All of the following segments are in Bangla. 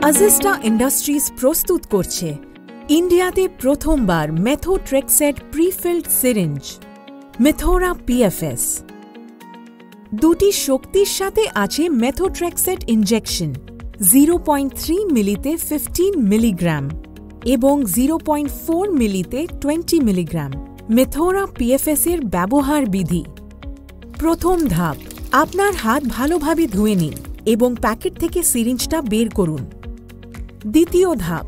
আজিস্টা ইন্ডাস্ট্রিজ প্রস্তুত করছে ইন্ডিয়াতে প্রথমবার মেথোট্রেক্সেট প্রিফিল্ড সিরিঞ্জ মেথোরা পিএফএস। দুটি শক্তির সাথে আছে মেথোট্রেক্সেট ইনজেকশন 0.3 মিলিতে 15 মিলিগ্রাম এবং 0.4 মিলিতে 20 মিলিগ্রাম। মেথোরা পিএফএস এর ব্যবহার বিধি: প্রথম ধাপ, আপনার হাত ভালোভাবে ধুয়ে নিন এবং প্যাকেট থেকে সিরিঞ্জটা বের করুন। দ্বিতীয় ধাপ,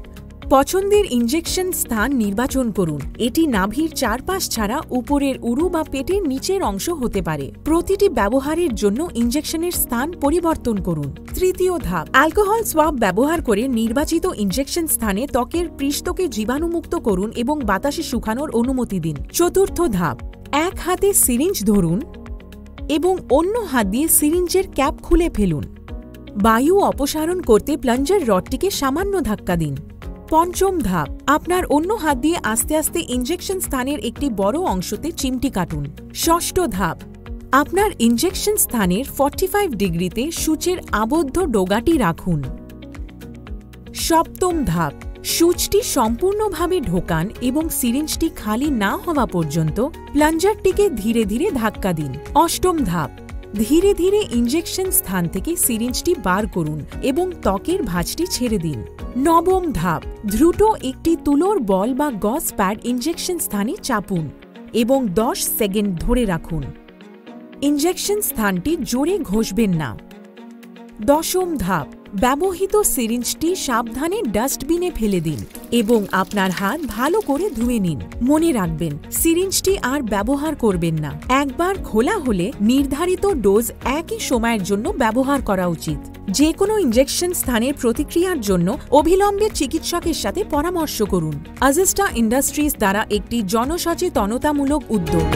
পছন্দের ইনজেকশন স্থান নির্বাচন করুন। এটি নাভির চারপাশ ছাড়া উপরের উরু বা পেটের নিচের অংশ হতে পারে। প্রতিটি ব্যবহারের জন্য ইনজেকশনের স্থান পরিবর্তন করুন। তৃতীয় ধাপ, অ্যালকোহল সোয়াব ব্যবহার করে নির্বাচিত ইনজেকশন স্থানে ত্বকের পৃষ্ঠকে জীবাণুমুক্ত করুন এবং বাতাসে শুকানোর অনুমতি দিন। চতুর্থ ধাপ, এক হাতে সিরিঞ্জ ধরুন এবং অন্য হাত দিয়ে সিরিঞ্জের ক্যাপ খুলে ফেলুন। বায়ু অপসারণ করতে প্লাঞ্জার রডটিকে সামান্য ধাক্কা দিন। পঞ্চম ধাপ, আপনার অন্য হাত দিয়ে আস্তে আস্তে ইনজেকশন স্থানের একটি বড় অংশতে চিমটি কাটুন। ষষ্ঠ ধাপ, আপনার ইনজেকশন স্থানের 45 ডিগ্রিতে সূচের আবদ্ধ ডোগাটি রাখুন। সপ্তম ধাপ, সূচটি সম্পূর্ণভাবে ঢোকান এবং সিরিঞ্জটি খালি না হওয়া পর্যন্ত প্লাঞ্জারটিকে ধীরে ধীরে ধাক্কা দিন। অষ্টম ধাপ, ধীরে ধীরে ইনজেকশন স্থান থেকে সিরিঞ্জটি বার করুন এবং ত্বকের ভাঁজটি ছেড়ে দিন। নবম ধাপ, দ্রুত একটি তুলোর বল বা গজ প্যাড ইনজেকশন স্থানে চাপুন এবং 10 সেকেন্ড ধরে রাখুন। ইনজেকশন স্থানটি জোরে ঘষবেন না। দশম ধাপ, ব্যবহৃত সিরিঞ্জটি সাবধানে ডাস্টবিনে ফেলে দিন এবং আপনার হাত ভালো করে ধুয়ে নিন। মনে রাখবেন, সিরিঞ্জটি আর ব্যবহার করবেন না। একবার খোলা হলে নির্ধারিত ডোজ একই সময়ের জন্য ব্যবহার করা উচিত। যে কোনো ইনজেকশন স্থানের প্রতিক্রিয়ার জন্য অবিলম্বে চিকিৎসকের সাথে পরামর্শ করুন। আজিস্টা ইন্ডাস্ট্রিজ দ্বারা একটি জনসচেতনতামূলক উদ্যোগ।